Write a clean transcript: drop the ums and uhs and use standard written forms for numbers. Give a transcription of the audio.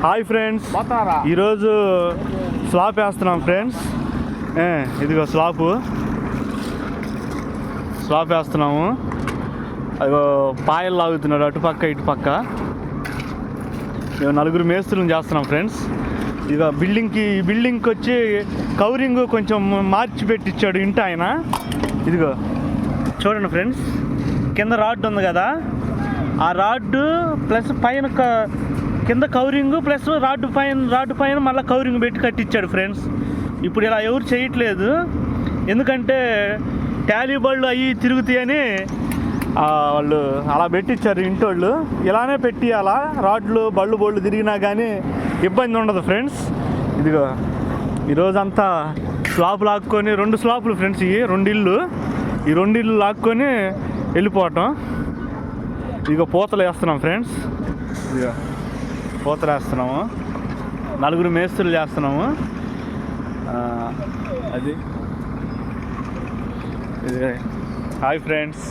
Hi friends, ఈరోజు slab వేస్తున్నాం friends. ఇదిగో స్లాబ్ వేస్తున్నాము. అదిగో పాయలు లాగుతున్నాడు అటుపక్క ఇటుపక్క. మేము 4 మేస్త్రులను చేస్తున్నాం ఫ్రెండ్స్. ఇక బిల్డింగ్కి వచ్చి కవరింగ్ కొంచెం మార్చి పెట్టించాడు ఇంటి ఆయన. ఇదిగో చూడండి ఫ్రెండ్స్, కింద రాడ్ ఉంది కదా, ఆ రాడ్ ప్లస్ పైన కింద కవరింగ్ ప్లస్ రాడ్ పైన మళ్ళీ కవరింగ్ పెట్టి కట్టించాడు ఫ్రెండ్స్. ఇప్పుడు ఇలా ఎవరు చేయట్లేదు, ఎందుకంటే టాలీ బళ్ళు అవి తిరుగుతాయని వాళ్ళు అలా పెట్టించారు ఇంటోళ్ళు. ఇలానే పెట్టియాలా, రాడ్లు బళ్ళు తిరిగినా కానీ ఇబ్బంది ఉండదు ఫ్రెండ్స్. ఇదిగో ఈరోజంతా స్లాబ్ లాక్కొని 2 స్లాబ్లు ఫ్రెండ్స్, ఈ 2 ఇల్లు లాక్కొని వెళ్ళిపోవటం. ఇదిగో పూతలు వేస్తున్నాం ఫ్రెండ్స్. ఇదిగో పూతలు వేస్తున్నాము, 4 మేస్త్రులు చేస్తున్నాము. అది హాయ్ ఫ్రెండ్స్.